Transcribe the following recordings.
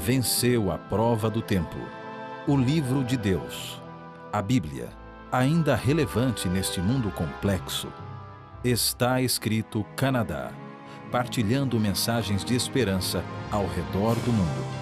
venceu a prova do tempo. O livro de Deus, a Bíblia, ainda relevante neste mundo complexo, está escrito Canadá, partilhando mensagens de esperança ao redor do mundo.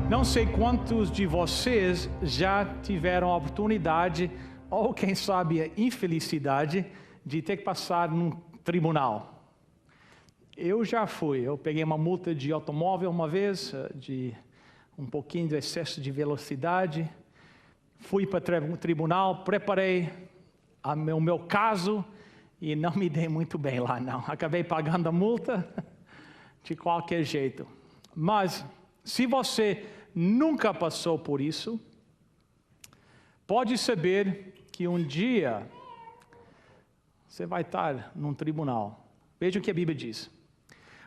Não sei quantos de vocês já tiveram a oportunidade, ou quem sabe a infelicidade, de ter que passar num tribunal. Eu já fui, eu peguei uma multa de automóvel uma vez, de um pouquinho de excesso de velocidade. Fui para o tribunal, preparei o meu caso e não me dei muito bem lá, não. Acabei pagando a multa de qualquer jeito. Mas, se você nunca passou por isso, pode saber que um dia você vai estar num tribunal. Veja o que a Bíblia diz.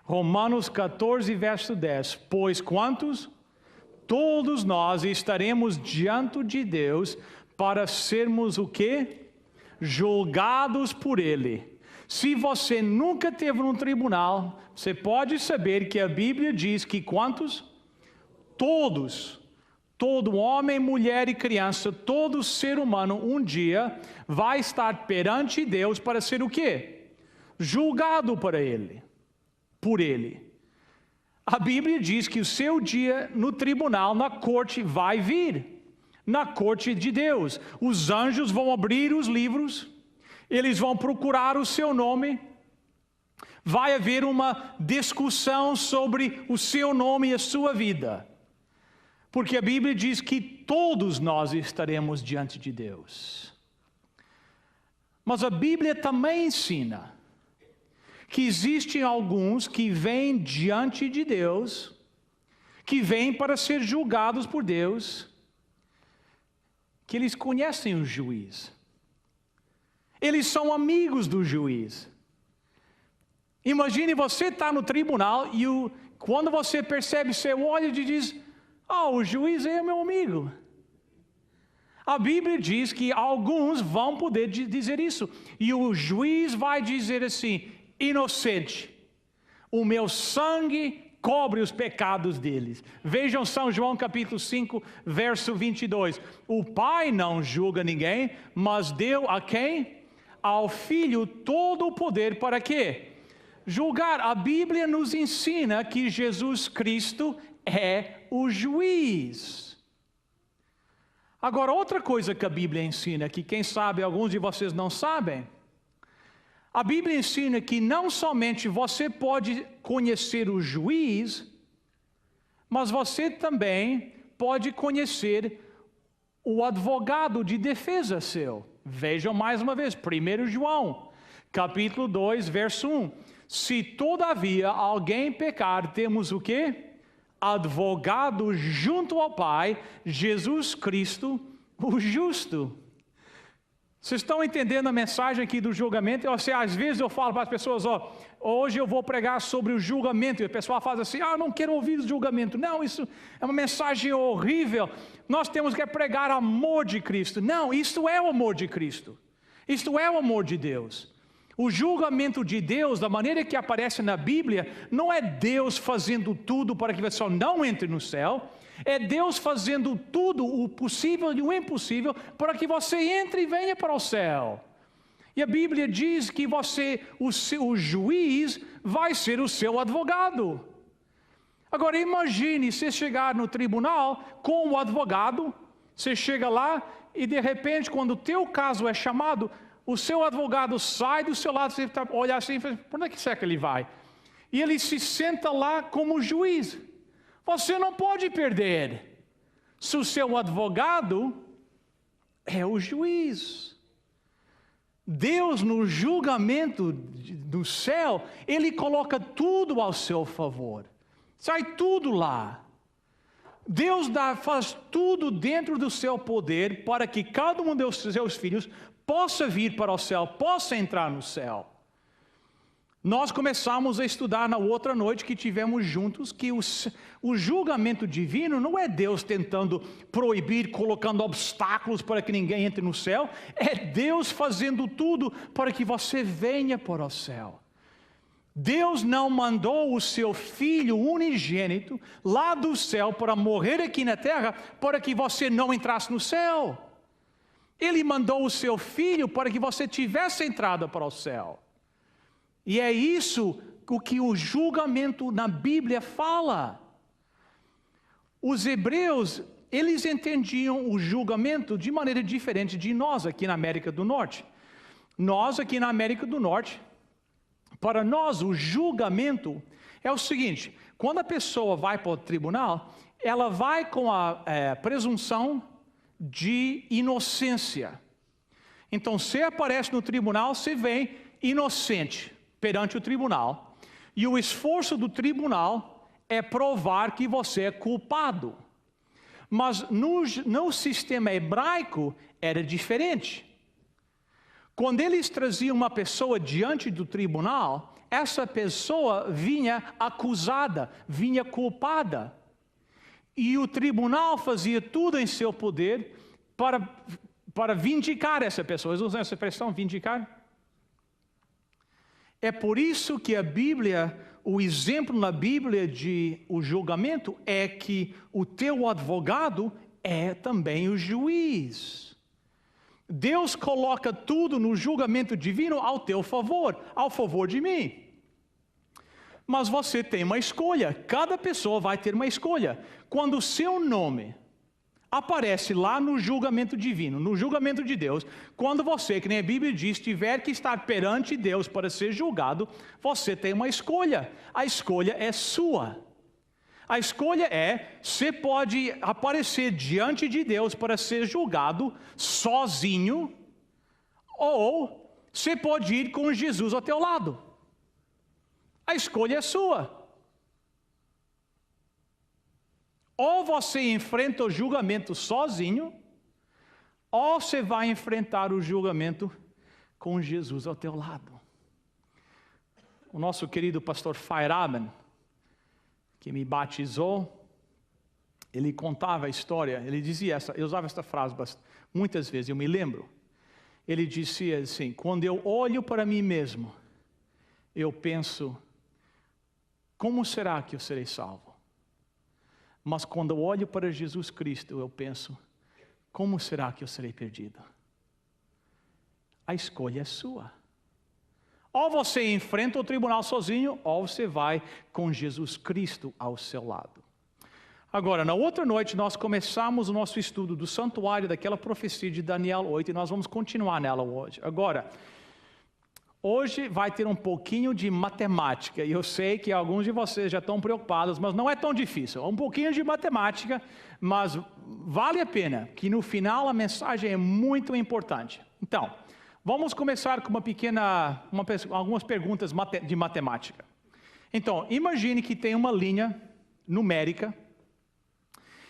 Romanos 14, verso 10. Pois quantos? Todos nós estaremos diante de Deus para sermos o quê? Julgados por Ele. Se você nunca esteve num tribunal, você pode saber que a Bíblia diz que quantos? Todos, todo homem, mulher e criança, todo ser humano, um dia vai estar perante Deus para ser o quê? Julgado por Ele. A Bíblia diz que o seu dia no tribunal, na corte, vai vir. Na corte de Deus. Os anjos vão abrir os livros, eles vão procurar o seu nome. Vai haver uma discussão sobre o seu nome e a sua vida. Porque a Bíblia diz que todos nós estaremos diante de Deus. Mas a Bíblia também ensina que existem alguns que vêm diante de Deus, que vêm para ser julgados por Deus, que eles conhecem o juiz. Eles são amigos do juiz. Imagine você estar no tribunal e quando você percebe, você olha e diz: o juiz é meu amigo. A Bíblia diz que alguns vão poder dizer isso. E o juiz vai dizer assim: inocente, o meu sangue cobre os pecados deles. Vejam São João capítulo 5, verso 22. O Pai não julga ninguém, mas deu a quem? Ao Filho todo o poder para quê? Julgar. A Bíblia nos ensina que Jesus Cristo é o juiz. Agora, outra coisa que a Bíblia ensina, que quem sabe alguns de vocês não sabem, a Bíblia ensina que não somente você pode conhecer o juiz, mas você também pode conhecer o advogado de defesa seu. Vejam mais uma vez, 1 João, capítulo 2, verso 1. Se todavia alguém pecar, temos o quê? Advogado junto ao Pai, Jesus Cristo, o justo. Vocês estão entendendo a mensagem aqui do julgamento? Às vezes eu falo para as pessoas, hoje eu vou pregar sobre o julgamento, e a pessoa faz assim: eu não quero ouvir o julgamento. Não, isso é uma mensagem horrível. Nós temos que pregar o amor de Cristo. Não, isso é o amor de Cristo. Isto é o amor de Deus. O julgamento de Deus, da maneira que aparece na Bíblia, não é Deus fazendo tudo para que a pessoa não entre no céu. É Deus fazendo tudo, o possível e o impossível, para que você entre e venha para o céu. E a Bíblia diz que o juiz vai ser o seu advogado. Agora imagine você chegar no tribunal com o advogado, você chega lá e de repente, quando o teu caso é chamado, o seu advogado sai do seu lado, você olha assim e fala: por onde é que será que ele vai? E ele se senta lá como juiz. Você não pode perder. Se o seu advogado é o juiz. Deus, no julgamento do céu, Ele coloca tudo ao seu favor. Sai tudo lá. Deus faz tudo dentro do seu poder para que cada um dos seus filhos possa vir para o céu, possa entrar no céu. Nós começamos a estudar na outra noite que tivemos juntos que o julgamento divino não é Deus tentando proibir, colocando obstáculos para que ninguém entre no céu. É Deus fazendo tudo para que você venha para o céu. Deus não mandou o seu Filho unigênito lá do céu para morrer aqui na terra para que você não entrasse no céu. Ele mandou o seu Filho para que você tivesse entrada para o céu. E é isso o que o julgamento na Bíblia fala. Os hebreus, eles entendiam o julgamento de maneira diferente de nós aqui na América do Norte. Nós aqui na América do Norte, para nós o julgamento é o seguinte: quando a pessoa vai para o tribunal, ela vai com a presunção de inocência. Então, se aparece no tribunal, você vem inocente perante o tribunal, e o esforço do tribunal é provar que você é culpado. Mas no sistema hebraico era diferente. Quando eles traziam uma pessoa diante do tribunal, essa pessoa vinha acusada, vinha culpada. E o tribunal fazia tudo em seu poder para vindicar essa pessoa. Eles usam essa expressão, vindicar? É por isso que a Bíblia, o exemplo na Bíblia de o julgamento é que o teu advogado é também o juiz. Deus coloca tudo no julgamento divino ao teu favor, ao favor de mim. Mas você tem uma escolha, cada pessoa vai ter uma escolha. Quando o seu nome aparece lá no julgamento divino, no julgamento de Deus, quando você, que nem a Bíblia diz, tiver que estar perante Deus para ser julgado, você tem uma escolha. A escolha é sua. A escolha é, você pode aparecer diante de Deus para ser julgado sozinho, ou você pode ir com Jesus ao teu lado. A escolha é sua. Ou você enfrenta o julgamento sozinho, ou você vai enfrentar o julgamento com Jesus ao teu lado. O nosso querido pastor Feiraben, que me batizou, ele contava a história, ele dizia eu usava esta frase muitas vezes, eu me lembro. Ele dizia assim: quando eu olho para mim mesmo, eu penso, como será que eu serei salvo? Mas quando eu olho para Jesus Cristo, eu penso, como será que eu serei perdido? A escolha é sua. Ou você enfrenta o tribunal sozinho, ou você vai com Jesus Cristo ao seu lado. Agora, na outra noite, nós começamos o nosso estudo do santuário daquela profecia de Daniel 8, e nós vamos continuar nela hoje. Agora, hoje vai ter um pouquinho de matemática, e eu sei que alguns de vocês já estão preocupados, mas não é tão difícil. Um pouquinho de matemática, mas vale a pena, que no final a mensagem é muito importante. Então, vamos começar com algumas perguntas de matemática. Então, imagine que tem uma linha numérica,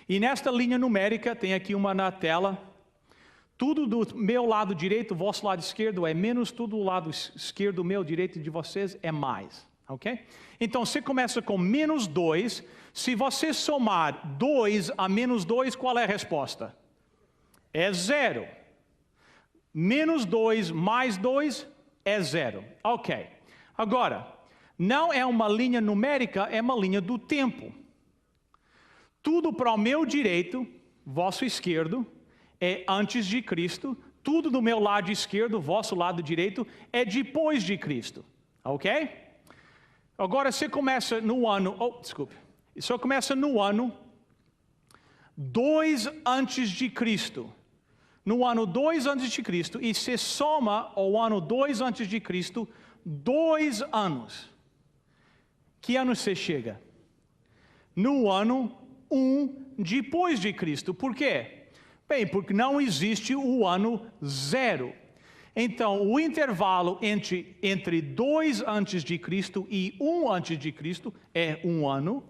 e nesta linha numérica, tem aqui uma na tela, tudo do meu lado direito, vosso lado esquerdo é menos, tudo do lado esquerdo, meu direito de vocês é mais, ok? Então, você começa com menos 2, se você somar 2 a menos 2, qual é a resposta? É 0. Menos 2 mais 2 é 0, ok. Agora, não é uma linha numérica, é uma linha do tempo. Tudo para o meu direito, vosso esquerdo, é antes de Cristo, tudo do meu lado esquerdo, vosso lado direito, é depois de Cristo, ok? Agora você começa no ano, Isso começa no ano 2 antes de Cristo. No ano 2 antes de Cristo, e se soma ao ano 2 antes de Cristo, 2 anos. Que ano você chega? No ano 1 depois de Cristo. Por quê? Bem, porque não existe o ano 0. Então, o intervalo entre 2 antes de Cristo e 1 antes de Cristo é 1 ano.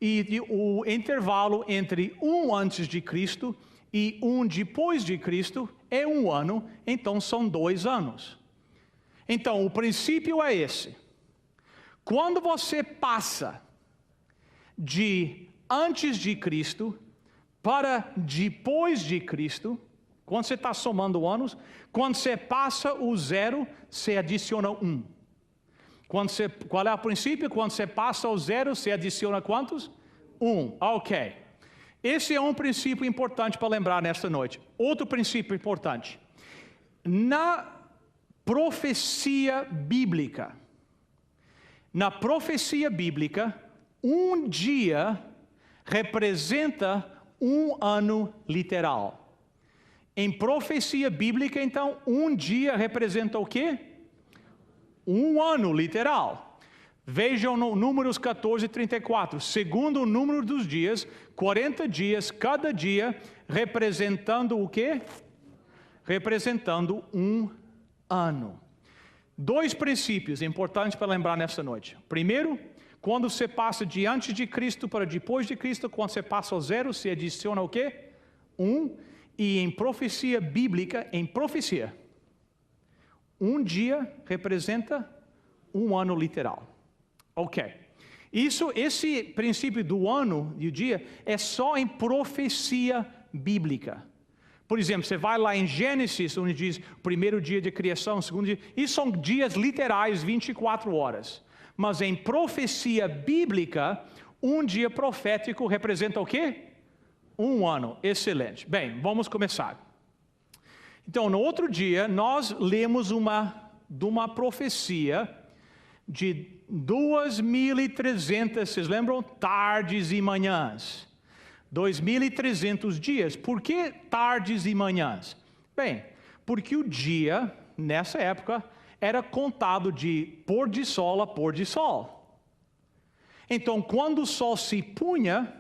E o intervalo entre 1 antes de Cristo e 1 depois de Cristo é 1 ano. Então, são 2 anos. Então, o princípio é esse. Quando você passa de antes de Cristo para depois de Cristo, quando você está somando anos, quando você passa o 0, você adiciona 1. Qual é o princípio? Quando você passa o 0, você adiciona quantos? 1. Ok. Esse é um princípio importante para lembrar nesta noite. Outro princípio importante. Na profecia bíblica, um dia representa um ano literal. Em profecia bíblica, então, um dia representa o quê? Um ano literal. Vejam no Números 14:34. Segundo o número dos dias, 40 dias, cada dia, representando o quê? Representando um ano. 2 princípios importantes para lembrar nessa noite. Primeiro, quando você passa de antes de Cristo para depois de Cristo, quando você passa ao 0, você adiciona o quê? 1. E em profecia bíblica, um dia representa um ano literal. Ok. Esse princípio do ano e o dia é só em profecia bíblica. Por exemplo, você vai lá em Gênesis, onde diz o primeiro dia de criação, o segundo dia. Isso são dias literais, 24 horas. Mas em profecia bíblica, um dia profético representa o quê? Um ano. Excelente. Bem, vamos começar. Então, no outro dia, nós lemos uma profecia de 2.300, vocês lembram? Tardes e manhãs. 2.300 dias. Por que tardes e manhãs? Bem, porque o dia, nessa época, era contado de pôr de sol a pôr de sol. Então, quando o sol se punha,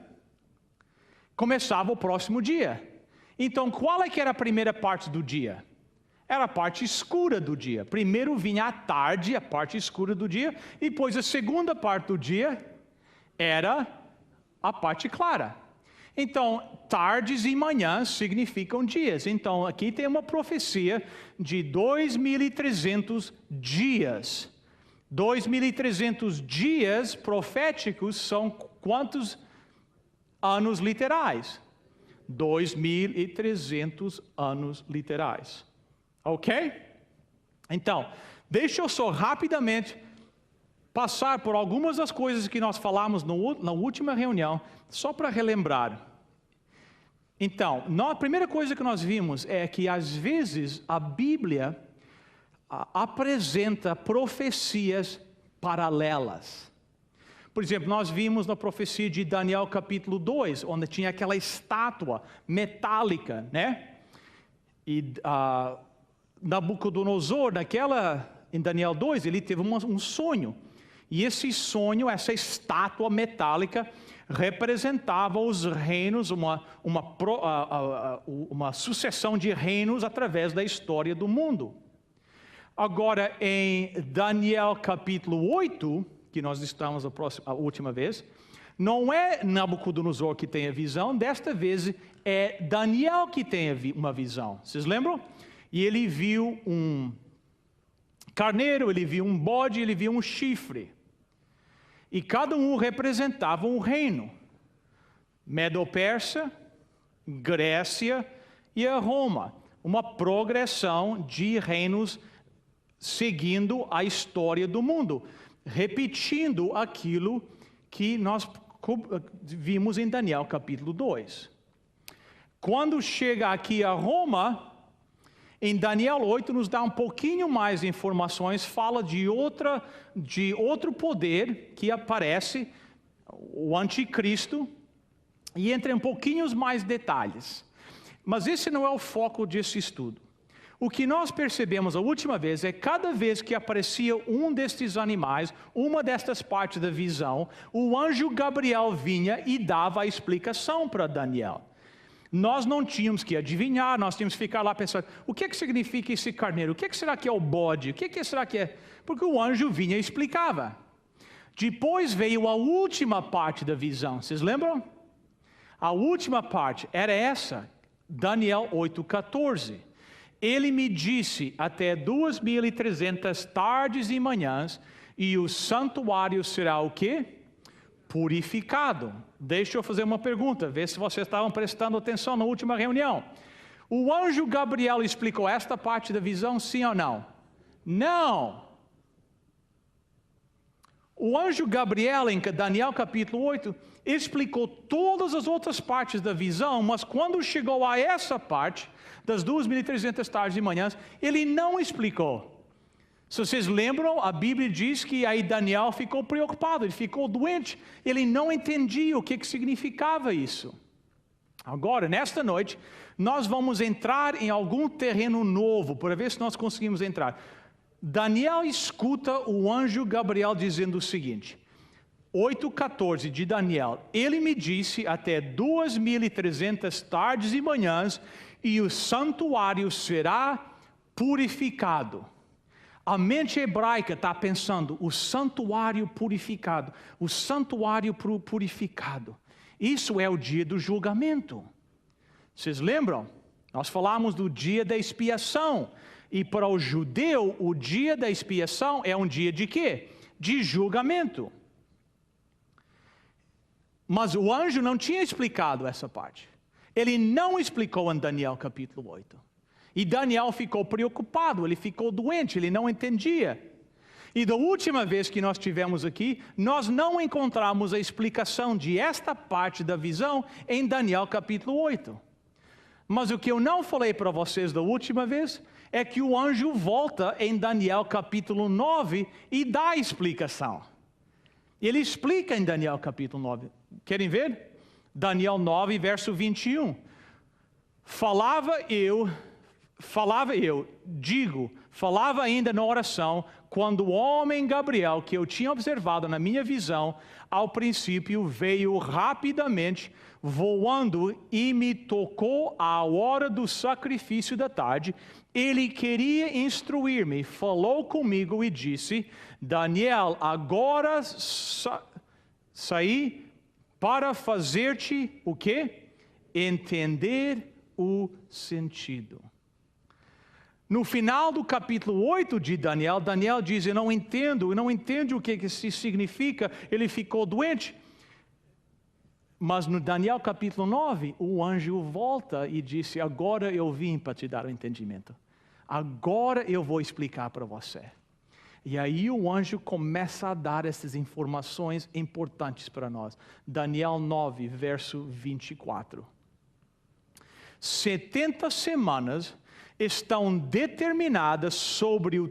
começava o próximo dia. Então, qual é que era a primeira parte do dia? Era a parte escura do dia. Primeiro vinha a tarde, a parte escura do dia, e depois a segunda parte do dia era a parte clara. Então, tardes e manhãs significam dias. Então, aqui tem uma profecia de 2.300 dias. 2.300 dias proféticos são quantos anos literais? 2.300 anos literais. Ok? Então, deixa eu só rapidamente passar por algumas das coisas que nós falamos na última reunião, só para relembrar. Então, a primeira coisa que nós vimos é que às vezes a Bíblia apresenta profecias paralelas. Por exemplo, nós vimos na profecia de Daniel capítulo 2, onde tinha aquela estátua metálica, né? E Nabucodonosor, em Daniel 2, ele teve um sonho. E esse sonho, essa estátua metálica, representava os reinos, uma sucessão de reinos através da história do mundo. Agora, em Daniel capítulo 8, que nós estamos a última vez, não é Nabucodonosor que tem a visão, desta vez é Daniel que tem uma visão. Vocês lembram? E ele viu um carneiro, ele viu um bode, ele viu um chifre. E cada um representava um reino. Medo-Persa, Grécia e a Roma. Uma progressão de reinos seguindo a história do mundo. Repetindo aquilo que nós vimos em Daniel capítulo 2. Quando chega aqui a Roma, em Daniel 8 nos dá um pouquinho mais de informações, fala de outro poder que aparece, o anticristo, e entra em pouquinhos mais detalhes. Mas esse não é o foco desse estudo. O que nós percebemos a última vez é que cada vez que aparecia um destes animais, uma destas partes da visão, o anjo Gabriel vinha e dava a explicação para Daniel. Nós não tínhamos que adivinhar, nós tínhamos que ficar lá pensando, o que significa esse carneiro? O que será que é o bode? O que será que é? Porque o anjo vinha e explicava. Depois veio a última parte da visão, vocês lembram? A última parte era essa, Daniel 8:14. Ele me disse até 2.300 tardes e manhãs, e o santuário será o quê? Purificado. Deixa eu fazer uma pergunta, ver se vocês estavam prestando atenção na última reunião. O anjo Gabriel explicou esta parte da visão, sim ou não? Não. O anjo Gabriel, em Daniel capítulo 8, explicou todas as outras partes da visão, mas quando chegou a essa parte, das 2.300 tardes e manhãs, ele não explicou. Se vocês lembram, a Bíblia diz que aí Daniel ficou preocupado, ele ficou doente, ele não entendia o que significava isso. Agora, nesta noite, nós vamos entrar em algum terreno novo, para ver se nós conseguimos entrar. Daniel escuta o anjo Gabriel dizendo o seguinte, 8:14 de Daniel, ele me disse até 2.300 tardes e manhãs, e o santuário será purificado. A mente hebraica está pensando, o santuário purificado, o santuário purificado. Isso é o dia do julgamento. Vocês lembram? Nós falamos do dia da expiação. E para o judeu, o dia da expiação é um dia de quê? De julgamento. Mas o anjo não tinha explicado essa parte. Ele não explicou em Daniel capítulo 8. E Daniel ficou preocupado, ele ficou doente, ele não entendia. E da última vez que nós estivemos aqui, nós não encontramos a explicação de esta parte da visão em Daniel capítulo 8. Mas o que eu não falei para vocês da última vez é que o anjo volta em Daniel capítulo 9 e dá a explicação. Ele explica em Daniel capítulo 9. Querem ver? Daniel 9, verso 21. Falava ainda na oração, quando o homem Gabriel, que eu tinha observado na minha visão, ao princípio veio rapidamente, voando e me tocou à hora do sacrifício da tarde. Ele queria instruir-me, falou comigo e disse, Daniel, agora saí para fazer-te o quê? Entender o sentido. No final do capítulo 8 de Daniel, Daniel diz, eu não entendo o que isso significa, ele ficou doente. Mas no Daniel capítulo 9, o anjo volta e disse, agora eu vim para te dar o entendimento. Agora eu vou explicar para você. E aí o anjo começa a dar essas informações importantes para nós. Daniel 9, verso 24. 70 semanas estão determinadas sobre o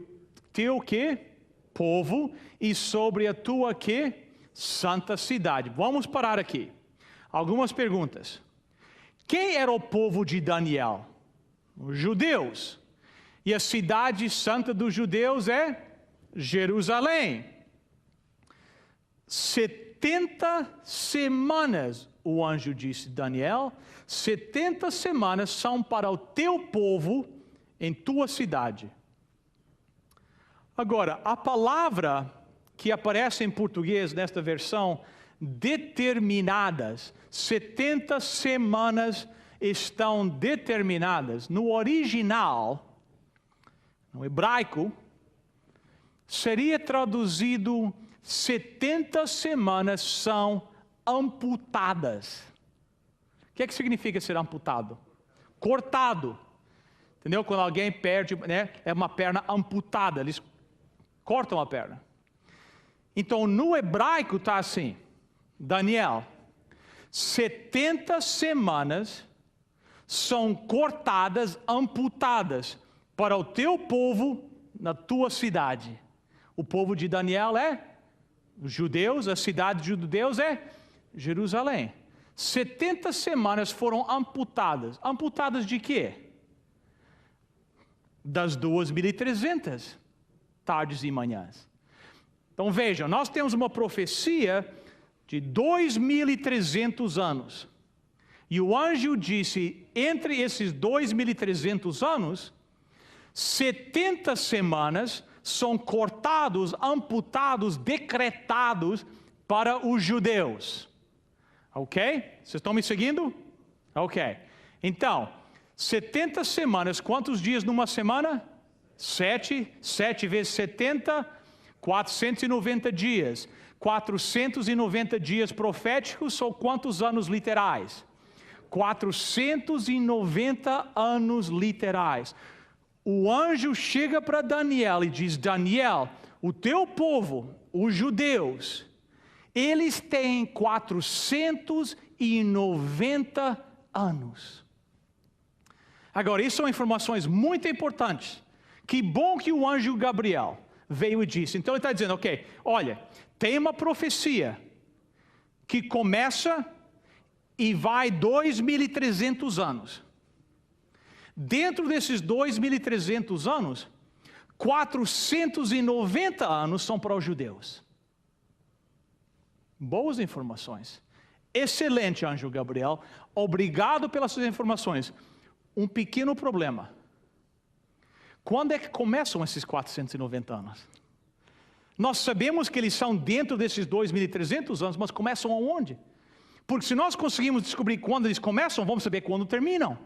teu quê? Povo e sobre a tua quê? Santa cidade. Vamos parar aqui. Algumas perguntas. Quem era o povo de Daniel? Os judeus. E a cidade santa dos judeus é Jerusalém. 70 semanas, o anjo disse, Daniel, 70 semanas são para o teu povo em tua cidade. Agora, a palavra que aparece em português nesta versão, determinadas, 70 semanas estão determinadas. No original, no hebraico, seria traduzido 70 semanas são amputadas. O que significa ser amputado? Cortado. Entendeu? Quando alguém perde, né, é uma perna amputada, eles cortam a perna. Então, no hebraico está assim, Daniel, 70 semanas são cortadas, amputadas para o teu povo na tua cidade. O povo de Daniel é os judeus, a cidade de judeus é Jerusalém. 70 semanas foram amputadas. Amputadas de quê? Das 2.300 tardes e manhãs. Então vejam, nós temos uma profecia de 2.300 anos. E o anjo disse, entre esses 2.300 anos, 70 semanas são cortados, amputados, decretados para os judeus. Ok? Vocês estão me seguindo? Ok. Então, 70 semanas, quantos dias numa semana? 7. 7 vezes 70, 490 dias. 490 dias proféticos são quantos anos literais? 490 anos literais. O anjo chega para Daniel e diz: Daniel, o teu povo, os judeus, eles têm 490 anos. Agora, isso são informações muito importantes. Que bom que o anjo Gabriel veio e disse. Então ele está dizendo, ok, olha, tem uma profecia que começa e vai 2.300 anos. Dentro desses 2.300 anos, 490 anos são para os judeus. Boas informações. Excelente, anjo Gabriel. Obrigado pelas suas informações. Um pequeno problema. Quando é que começam esses 490 anos? Nós sabemos que eles são dentro desses 2.300 anos, mas começam aonde? Porque se nós conseguimos descobrir quando eles começam, vamos saber quando terminam.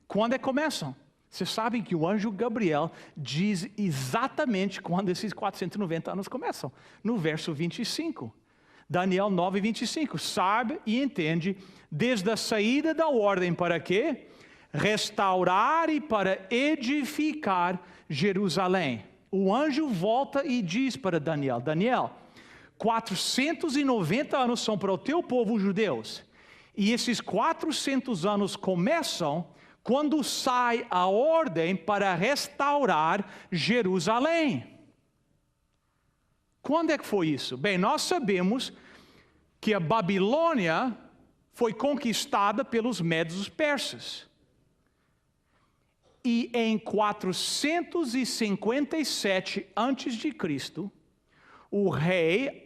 Quando é que começam? Vocês sabem que o anjo Gabriel diz exatamente quando esses 490 anos começam. No verso 25. Daniel 9, 25. Sabe e entende desde a saída da ordem para quê? Restaurar e para edificar Jerusalém. O anjo volta e diz para Daniel: Daniel, 490 anos são para o teu povo, os judeus. E esses 400 anos começam quando sai a ordem para restaurar Jerusalém. Quando é que foi isso? Bem, nós sabemos que a Babilônia foi conquistada pelos medos e os persas. E em 457 a.C., o rei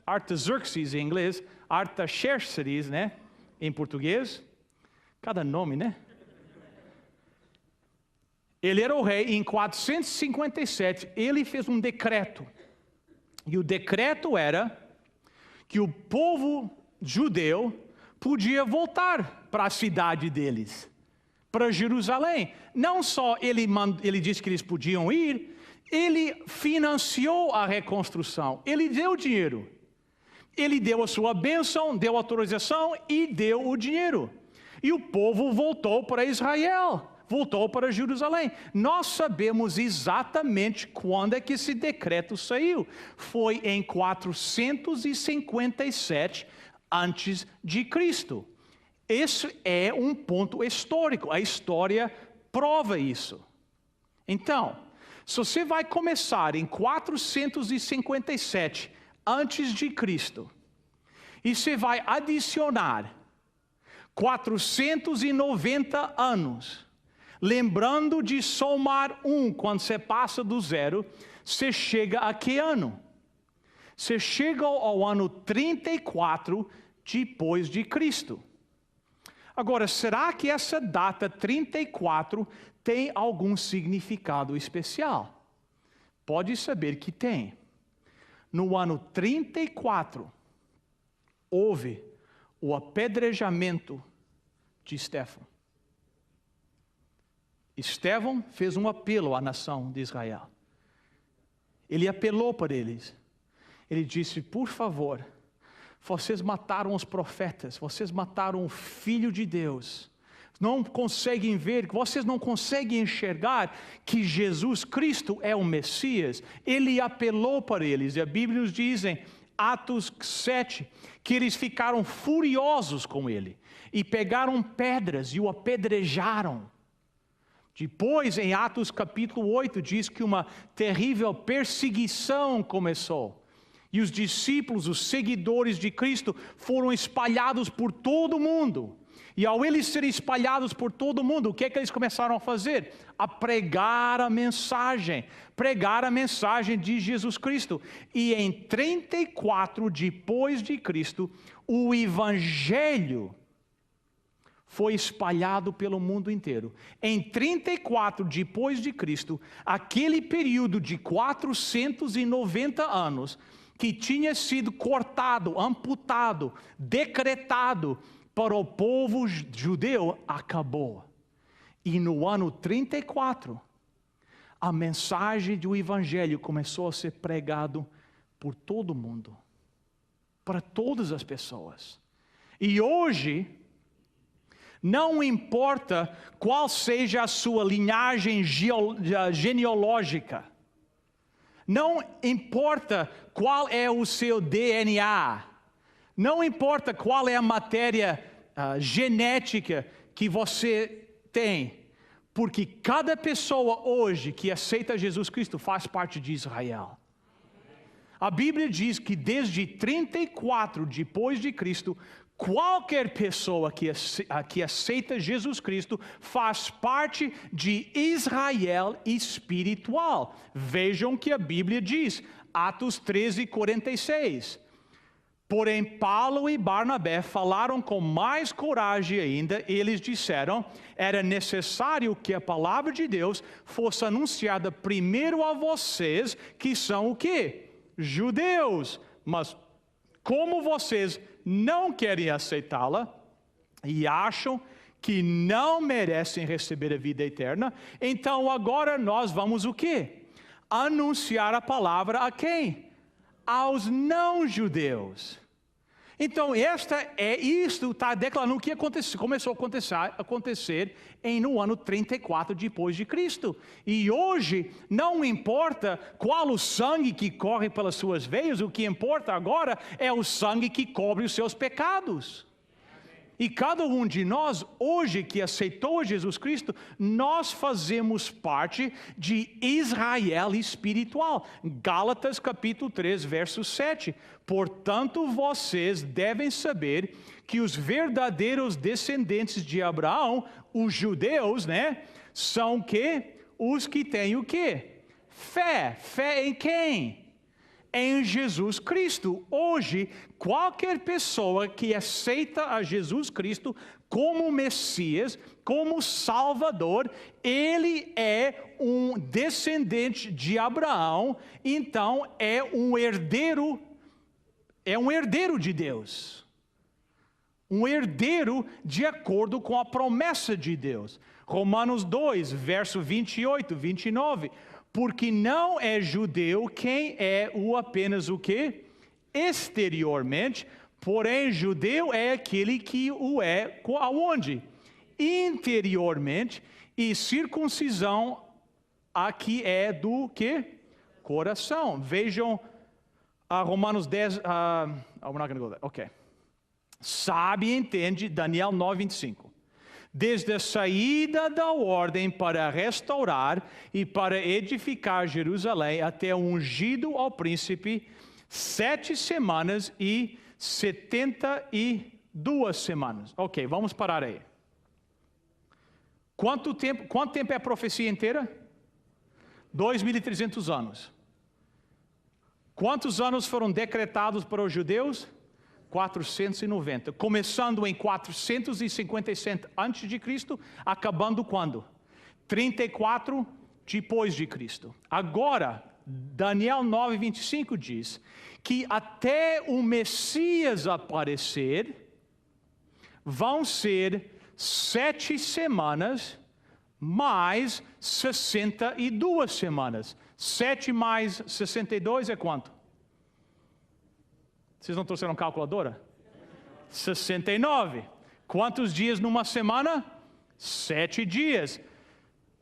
Artaxerxes, em inglês, Artaxerxes, né? Em português, cada nome, né? Ele era o rei, e em 457, ele fez um decreto. E o decreto era que o povo judeu podia voltar para a cidade deles, para Jerusalém. Não só ele disse que eles podiam ir, ele financiou a reconstrução, ele deu dinheiro. Ele deu a sua bênção, deu autorização e deu o dinheiro. E o povo voltou para Israel, voltou para Jerusalém. Nós sabemos exatamente quando é que esse decreto saiu. Foi em 457 antes de Cristo. Esse é um ponto histórico. A história prova isso. Então, se você vai começar em 457 antes de Cristo, e você vai adicionar 490 anos, lembrando de somar quando você passa do zero, você chega a que ano? Você chega ao ano 34 depois de Cristo. Agora, será que essa data 34 tem algum significado especial? Pode saber que tem. No ano 34, houve o apedrejamento de Estevão. Estevão fez um apelo à nação de Israel. Ele apelou para eles. Ele disse: por favor, vocês mataram os profetas, vocês mataram o Filho de Deus. Não conseguem ver, vocês não conseguem enxergar que Jesus Cristo é o Messias. Ele apelou para eles, e a Bíblia nos diz em Atos 7, que eles ficaram furiosos com ele, e pegaram pedras e o apedrejaram. Depois, em Atos capítulo 8, diz que uma terrível perseguição começou. E os discípulos, os seguidores de Cristo, foram espalhados por todo o mundo. E ao eles serem espalhados por todo o mundo, o que é que eles começaram a fazer? A pregar a mensagem de Jesus Cristo. E em 34 depois de Cristo, o Evangelho foi espalhado pelo mundo inteiro. Em 34 depois de Cristo, aquele período de 490 anos, que tinha sido cortado, amputado, decretado para o povo judeu, acabou. E no ano 34, a mensagem do Evangelho começou a ser pregado por todo mundo, para todas as pessoas. E hoje, não importa qual seja a sua linhagem genealógica, não importa qual é o seu DNA, não importa qual é a matéria genética que você tem, porque cada pessoa hoje que aceita Jesus Cristo faz parte de Israel. A Bíblia diz que desde 34 depois de Cristo, qualquer pessoa que aceita Jesus Cristo faz parte de Israel espiritual. Vejam que a Bíblia diz, Atos 13:46. Porém, Paulo e Barnabé falaram com mais coragem ainda. Eles disseram, era necessário que a palavra de Deus fosse anunciada primeiro a vocês, que são o quê? Judeus. Mas como vocês não querem aceitá-la e acham que não merecem receber a vida eterna, então agora nós vamos o quê? Anunciar a palavra a quem? Aos não-judeus. Então, isto está declarando o que começou a acontecer no ano 34 depois de Cristo. E hoje, não importa qual o sangue que corre pelas suas veias, o que importa agora é o sangue que cobre os seus pecados. E cada um de nós, hoje que aceitou Jesus Cristo, nós fazemos parte de Israel espiritual. Gálatas capítulo 3, verso 7. Portanto, vocês devem saber que os verdadeiros descendentes de Abraão, os judeus, são os que têm o quê? Fé. Fé em quem? Em Jesus Cristo. Hoje, qualquer pessoa que aceita a Jesus Cristo como Messias, como Salvador, ele é um descendente de Abraão, então é um herdeiro de Deus. Um herdeiro de acordo com a promessa de Deus. Romanos 2, verso 28, 29. Porque não é judeu quem é apenas o quê? Exteriormente, porém judeu é aquele que o é aonde? Interiormente, e circuncisão aqui é do quê? Coração. Vejam Romanos 10, we're not going to go there. Ok. Sabe e entende Daniel 9, 25. Desde a saída da ordem para restaurar e para edificar Jerusalém até o ungido ao príncipe, 7 semanas e 72 semanas. Ok, vamos parar aí. Quanto tempo é a profecia inteira? 2.300 anos. Quantos anos foram decretados para os judeus? 490, começando em 457 antes de Cristo, acabando quando? 34 depois de Cristo. Agora, Daniel 9:25 diz que até o Messias aparecer, vão ser 7 semanas mais 62 semanas. 7 mais 62 é quanto? Vocês não trouxeram calculadora? 69. Quantos dias numa semana? 7 dias.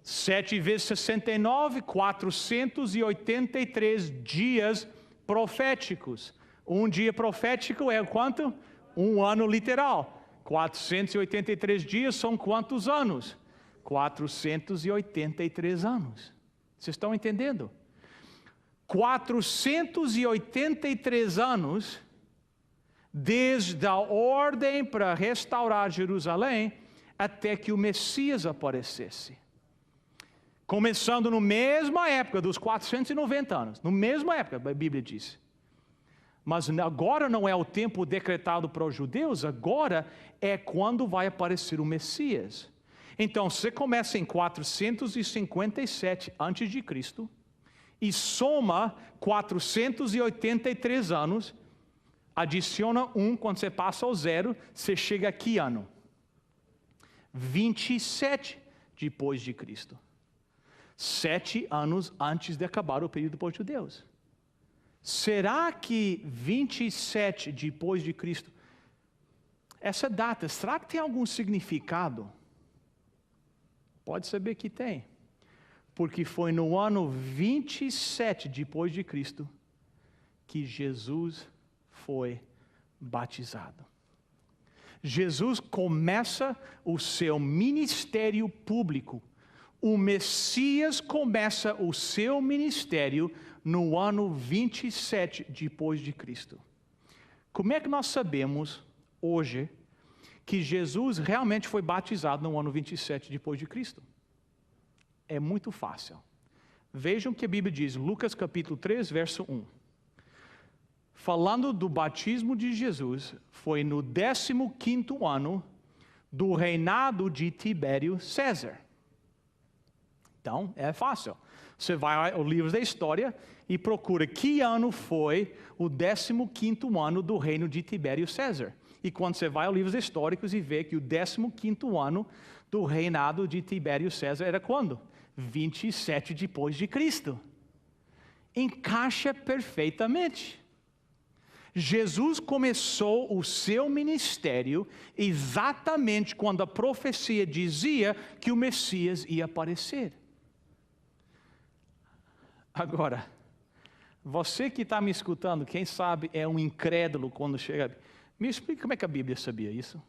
7 vezes 69, 483 dias proféticos. Um dia profético é quanto? Um ano literal. 483 dias são quantos anos? 483 anos. Vocês estão entendendo? 483 anos desde a ordem para restaurar Jerusalém até que o Messias aparecesse. Começando na mesma época dos 490 anos, na mesma época, a Bíblia diz. Mas agora não é o tempo decretado para os judeus, agora é quando vai aparecer o Messias. Então, você começa em 457 a.C. e soma 483 anos, adiciona 1, quando você passa ao 0, você chega a que ano? 27 depois de Cristo. 7 anos antes de acabar o período dos judeus. Será que 27 depois de Cristo, essa data, será que tem algum significado? Pode saber que tem. Porque foi no ano 27 depois de Cristo que Jesus foi batizado. Jesus começa o seu ministério público. O Messias começa o seu ministério no ano 27 depois de Cristo. Como é que nós sabemos hoje que Jesus realmente foi batizado no ano 27 depois de Cristo? É muito fácil. Vejam o que a Bíblia diz, Lucas capítulo 3, verso 1. Falando do batismo de Jesus, foi no 15º ano do reinado de Tibério César. Então, é fácil. Você vai ao livro da história e procura que ano foi o 15º ano do reino de Tibério César. E quando você vai aos livros históricos e vê que o 15º ano do reinado de Tibério César era quando? 27 depois de Cristo. Encaixa perfeitamente. Jesus começou o seu ministério exatamente quando a profecia dizia que o Messias ia aparecer. Agora, você que está me escutando, quem sabe é um incrédulo quando chega. Me explica como é que a Bíblia sabia isso?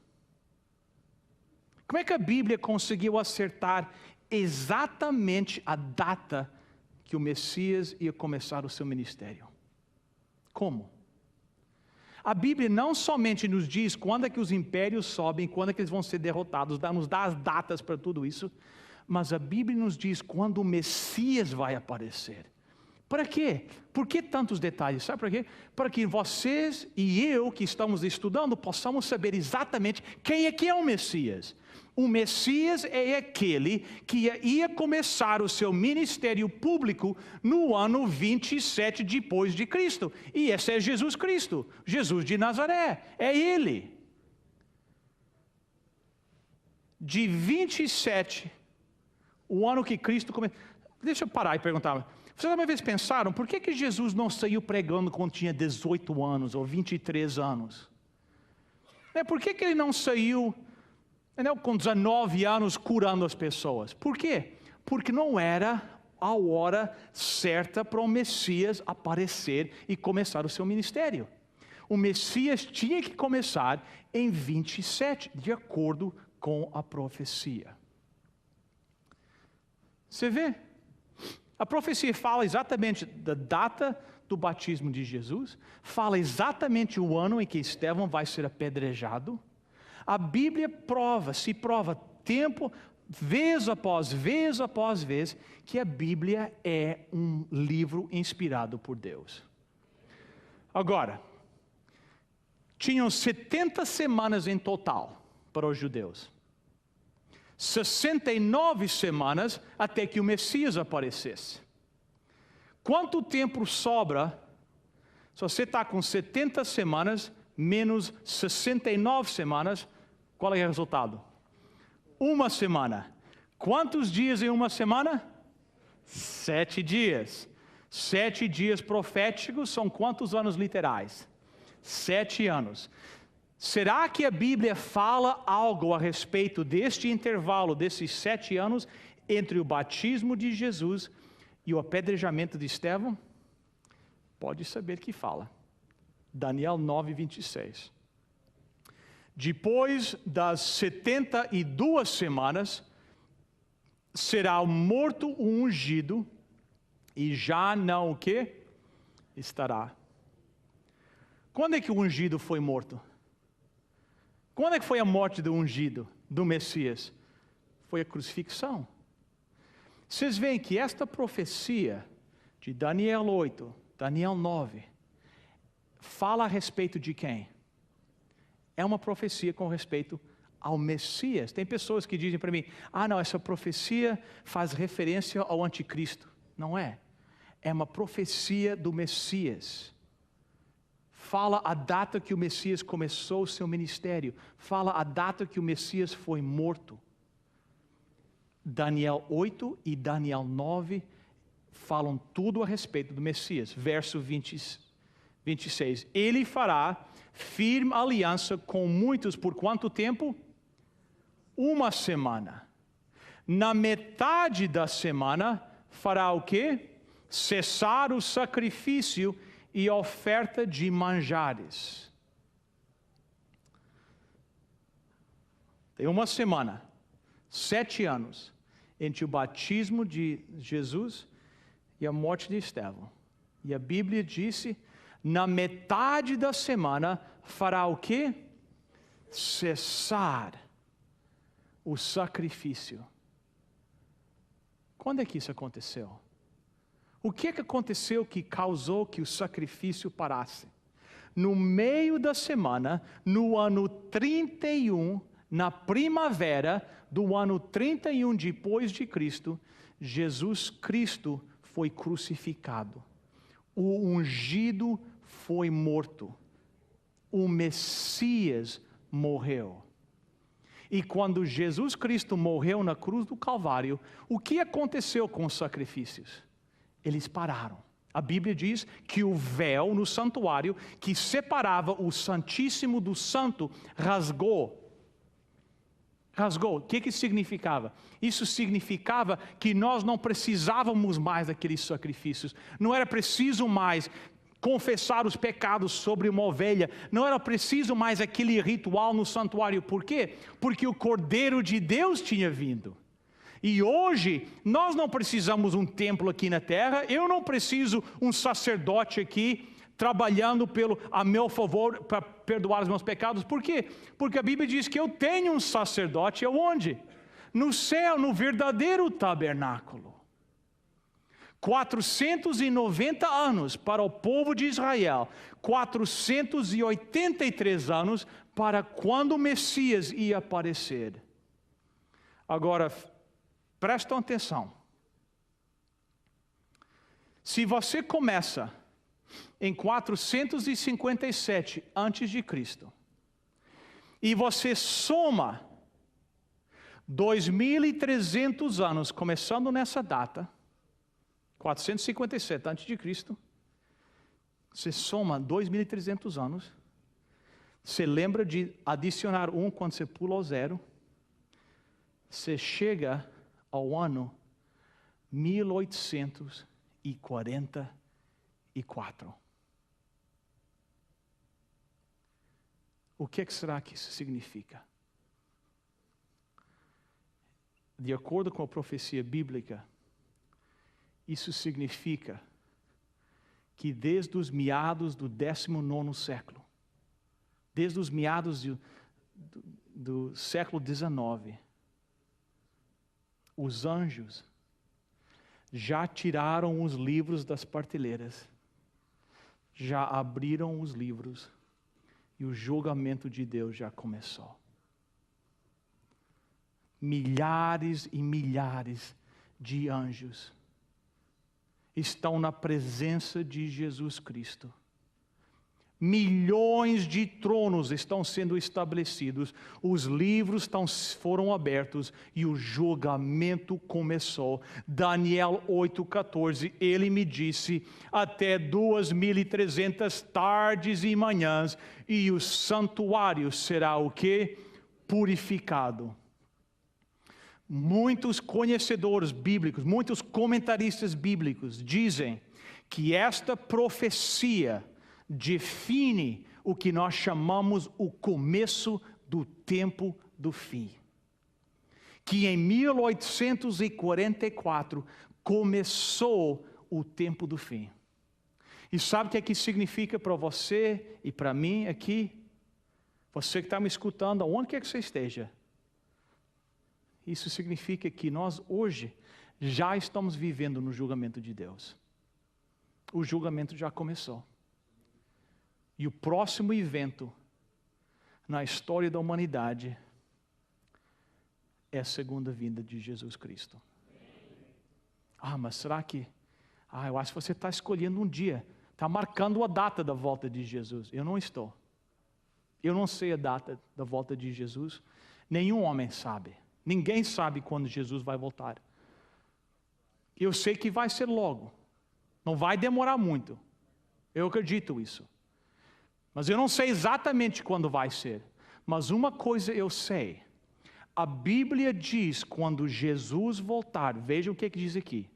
Como é que a Bíblia conseguiu acertar exatamente a data que o Messias ia começar o seu ministério? Como? A Bíblia não somente nos diz quando é que os impérios sobem, quando é que eles vão ser derrotados, nos dá as datas para tudo isso, mas a Bíblia nos diz quando o Messias vai aparecer. Para quê? Por que tantos detalhes? Sabe para quê? Para que vocês e eu que estamos estudando possamos saber exatamente quem é que é o Messias. O Messias é aquele que ia começar o seu ministério público no ano 27 depois de Cristo. E esse é Jesus Cristo, Jesus de Nazaré, é Ele. De 27, o ano que Cristo começou. Deixa eu parar e perguntar. Vocês alguma vez pensaram, por que Jesus não saiu pregando quando tinha 18 anos ou 23 anos? Por que ele não saiu com 19 anos curando as pessoas? Por quê? Porque não era a hora certa para o Messias aparecer e começar o seu ministério. O Messias tinha que começar em 27, de acordo com a profecia. Você vê? A profecia fala exatamente da data do batismo de Jesus, fala exatamente o ano em que Estevão vai ser apedrejado. A Bíblia se prova tempo, vez após vez, que a Bíblia é um livro inspirado por Deus. Agora, tinham 70 semanas em total para os judeus. 69 semanas até que o Messias aparecesse. Quanto tempo sobra se você está com 70 semanas menos 69 semanas? Qual é o resultado? Uma semana. Quantos dias em uma semana? 7 dias. 7 dias proféticos são quantos anos literais? 7 anos. Será que a Bíblia fala algo a respeito deste intervalo, desses 7 anos, entre o batismo de Jesus e o apedrejamento de Estevão? Pode saber que fala. Daniel 9, 26. Depois das 72 semanas, será morto o ungido, e já não o quê? Estará. Quando é que o ungido foi morto? Quando é que foi a morte do ungido, do Messias? Foi a crucifixão. Vocês veem que esta profecia de Daniel 8, Daniel 9, fala a respeito de quem? É uma profecia com respeito ao Messias. Tem pessoas que dizem para mim, não, essa profecia faz referência ao anticristo. Não é. É uma profecia do Messias. Fala a data que o Messias começou o seu ministério. Fala a data que o Messias foi morto. Daniel 8 e Daniel 9 falam tudo a respeito do Messias. Verso 26. Ele fará firme aliança com muitos por quanto tempo? 1 semana. Na metade da semana fará o quê? Cessar o sacrifício e oferta de manjares. Tem 1 semana, 7 anos, entre o batismo de Jesus e a morte de Estevão. E a Bíblia disse, na metade da semana fará o quê? Cessar o sacrifício. Quando é que isso aconteceu? O que é que aconteceu que causou que o sacrifício parasse? No meio da semana, no ano 31, na primavera do ano 31 depois de Cristo, Jesus Cristo foi crucificado. O ungido foi morto. O Messias morreu. E quando Jesus Cristo morreu na cruz do Calvário, o que aconteceu com os sacrifícios? Eles pararam. A Bíblia diz que o véu no santuário que separava o Santíssimo do Santo rasgou. Rasgou. O que significava? Isso significava que nós não precisávamos mais daqueles sacrifícios. Não era preciso mais confessar os pecados sobre uma ovelha. Não era preciso mais aquele ritual no santuário. Por quê? Porque o Cordeiro de Deus tinha vindo. E hoje, nós não precisamos um templo aqui na terra, eu não preciso um sacerdote aqui, trabalhando a meu favor para perdoar os meus pecados. Por quê? Porque a Bíblia diz que eu tenho um sacerdote, onde? No céu, no verdadeiro tabernáculo. 490 anos para o povo de Israel, 483 anos para quando o Messias ia aparecer. Agora, prestam atenção. Se você começa em 457 antes de Cristo e você soma 2.300 anos, começando nessa data, 457 antes de Cristo, você soma 2.300 anos, você lembra de adicionar 1 quando você pula ao 0, você chega ao ano 1844. O que será que isso significa? De acordo com a profecia bíblica, isso significa que desde os meados do 19º século, desde os meados do século XIX, os anjos já tiraram os livros das prateleiras, já abriram os livros e o julgamento de Deus já começou. Milhares e milhares de anjos estão na presença de Jesus Cristo. Milhões de tronos estão sendo estabelecidos, os livros foram abertos e o julgamento começou. Daniel 8,14, ele me disse, até 2.300 tardes e manhãs, e o santuário será o quê? Purificado. Muitos conhecedores bíblicos, muitos comentaristas bíblicos dizem que esta profecia define o que nós chamamos o começo do tempo do fim. Que em 1844 começou o tempo do fim. E sabe o que é que significa para você e para mim aqui? Você que está me escutando, aonde quer que você esteja. Isso significa que nós hoje já estamos vivendo no julgamento de Deus. O julgamento já começou. E o próximo evento na história da humanidade é a segunda vinda de Jesus Cristo. Mas será que... eu acho que você está escolhendo um dia, está marcando a data da volta de Jesus. Eu não estou. Eu não sei a data da volta de Jesus. Nenhum homem sabe. Ninguém sabe quando Jesus vai voltar. Eu sei que vai ser logo. Não vai demorar muito. Eu acredito isso. Mas eu não sei exatamente quando vai ser. Mas uma coisa eu sei. A Bíblia diz quando Jesus voltar. Vejam o que diz aqui.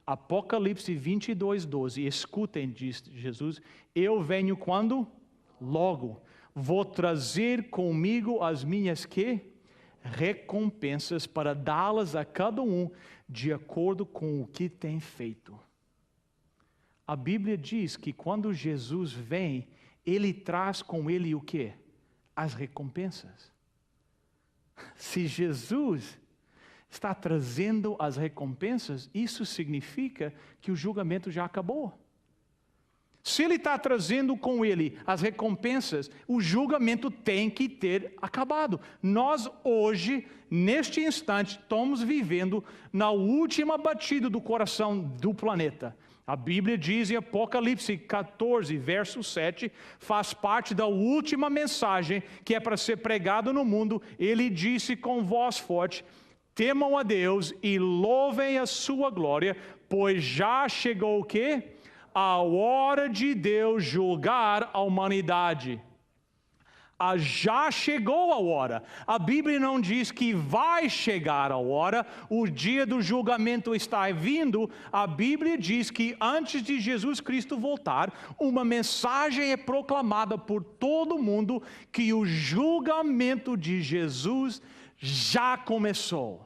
Apocalipse 22:12. Escutem, diz Jesus. Eu venho quando? Logo. Vou trazer comigo as minhas que? Recompensas para dá-las a cada um de acordo com o que tem feito. A Bíblia diz que quando Jesus vem, Ele traz com Ele o quê? As recompensas. Se Jesus está trazendo as recompensas, isso significa que o julgamento já acabou. Se Ele está trazendo com Ele as recompensas, o julgamento tem que ter acabado. Nós hoje, neste instante, estamos vivendo na última batida do coração do planeta. A Bíblia diz em Apocalipse 14, verso 7, faz parte da última mensagem que é para ser pregado no mundo. Ele disse com voz forte: temam a Deus e louvem a sua glória, pois já chegou o quê? A hora de Deus julgar a humanidade. Já chegou a hora. A Bíblia não diz que vai chegar a hora, o dia do julgamento está vindo. A Bíblia diz que antes de Jesus Cristo voltar, uma mensagem é proclamada por todo mundo que o julgamento de Jesus já começou.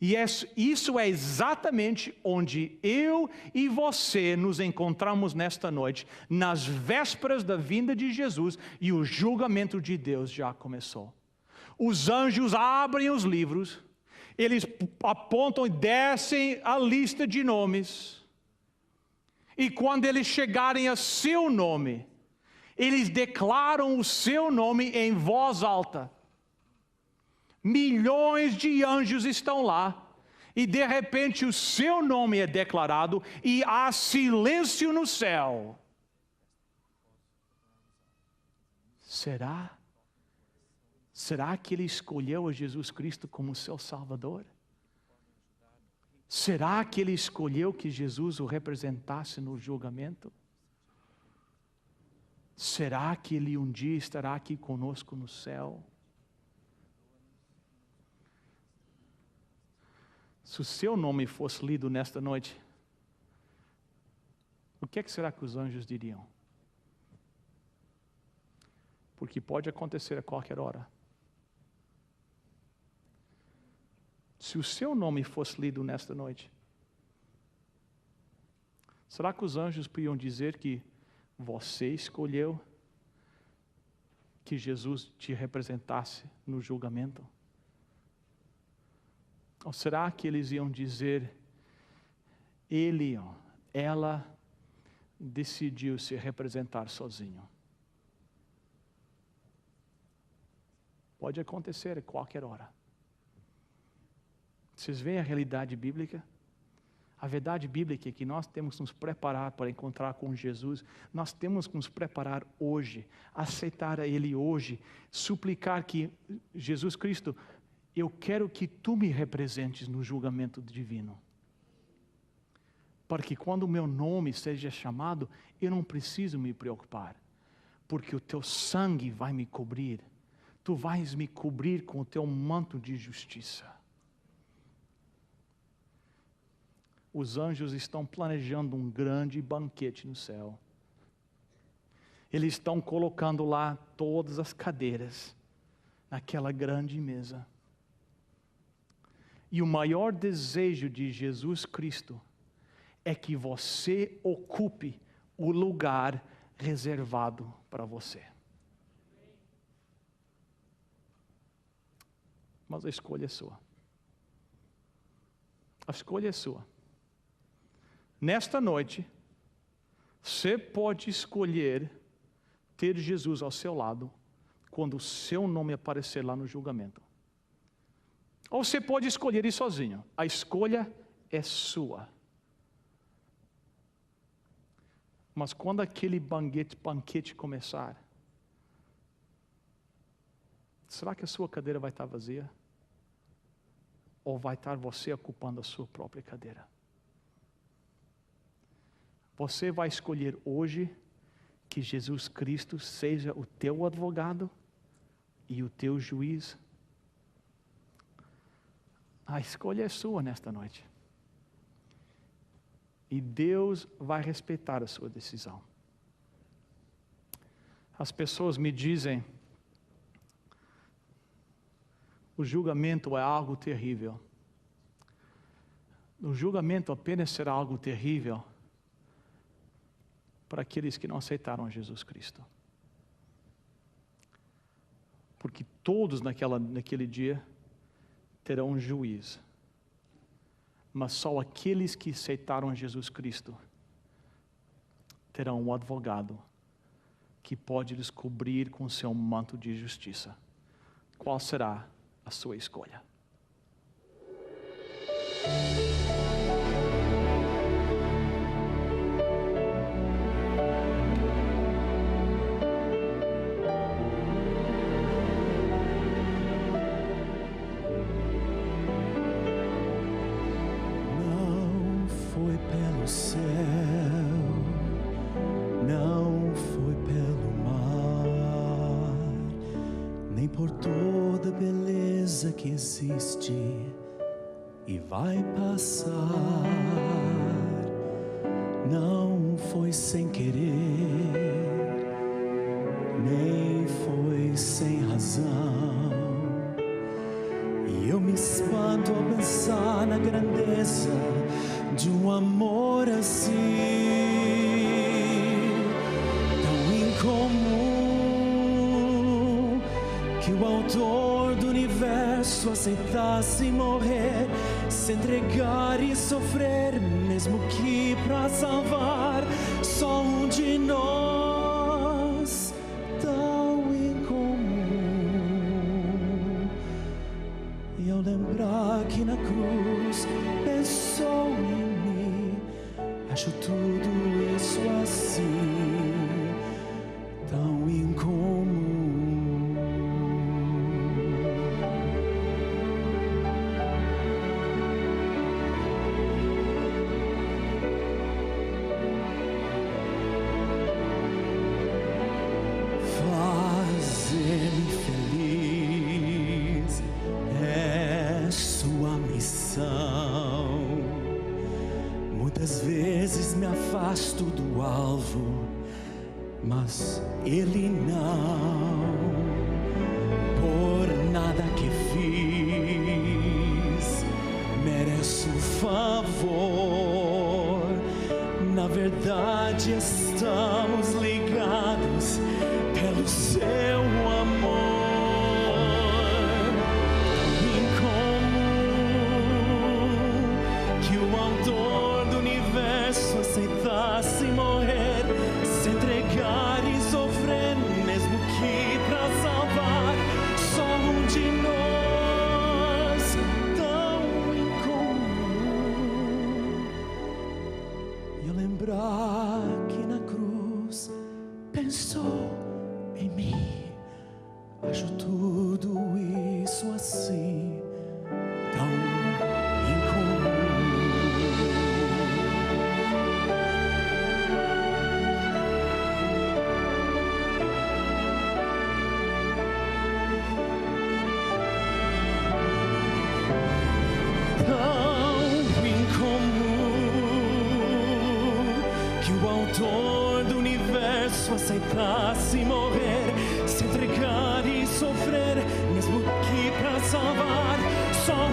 E isso é exatamente onde eu e você nos encontramos nesta noite, nas vésperas da vinda de Jesus, e o julgamento de Deus já começou. Os anjos abrem os livros, eles apontam e descem a lista de nomes, e quando eles chegarem a seu nome, eles declaram o seu nome em voz alta. Milhões de anjos estão lá, e de repente o seu nome é declarado, e há silêncio no céu. Será que ele escolheu a Jesus Cristo como seu Salvador? Será que ele escolheu que Jesus o representasse no julgamento? Será que ele um dia estará aqui conosco no céu? Se o seu nome fosse lido nesta noite, o que será que os anjos diriam? Porque pode acontecer a qualquer hora. Se o seu nome fosse lido nesta noite, será que os anjos podiam dizer que você escolheu que Jesus te representasse no julgamento? Ou será que eles iam dizer, ela decidiu se representar sozinho? Pode acontecer a qualquer hora. Vocês veem a realidade bíblica? A verdade bíblica é que nós temos que nos preparar para encontrar com Jesus. Nós temos que nos preparar hoje, aceitar a Ele hoje, suplicar que Jesus Cristo, eu quero que tu me representes no julgamento divino. Para que quando o meu nome seja chamado, eu não preciso me preocupar. Porque o teu sangue vai me cobrir. Tu vais me cobrir com o teu manto de justiça. Os anjos estão planejando um grande banquete no céu. Eles estão colocando lá todas as cadeiras naquela grande mesa. E o maior desejo de Jesus Cristo é que você ocupe o lugar reservado para você. Mas a escolha é sua. A escolha é sua. Nesta noite, você pode escolher ter Jesus ao seu lado quando o seu nome aparecer lá no julgamento. Ou você pode escolher ir sozinho. A escolha é sua. Mas quando aquele banquete começar, será que a sua cadeira vai estar vazia? ou vai estar você ocupando a sua própria cadeira? Você vai escolher hoje que Jesus Cristo seja o teu advogado e o teu juiz? A escolha é sua nesta noite. E Deus vai respeitar a sua decisão. As pessoas me dizem, o julgamento é algo terrível. O julgamento apenas será algo terrível para aqueles que não aceitaram Jesus Cristo. Porque todos naquele dia terão um juiz. Mas só aqueles que aceitaram Jesus Cristo terão um advogado que pode lhes cobrir com seu manto de justiça. Qual será a sua escolha? Não foi pelo céu, não foi pelo mar, nem por toda a beleza que existe e vai passar. Não foi sem querer, nem foi sem razão. E eu me espanto ao pensar na grandeza de um amor assim, tão incomum, que o autor do universo aceitasse morrer, se entregar e sofrer, mesmo que para salvar só um de nós, tão incomum. E ao lembrar que na cruz pensou em mim, acho tudo isso assim, tão incomum. Fazer-me feliz é sua missão. Muitas vezes me afasto do alvo, mas Ele não. Por nada que fiz mereço favor. Na verdade estamos ligados pelo seu amor. Incomum que o autor do universo aceitasse morrer, se entregar e sofrer, mesmo que para salvar só um de nós, tão incomum. E eu lembrar que na cruz pensou em mim, acho tudo isso assim, tão incomum. Tão incomum que o autor do universo aceitasse morrer, se entregar e sofrer, mesmo que para salvar só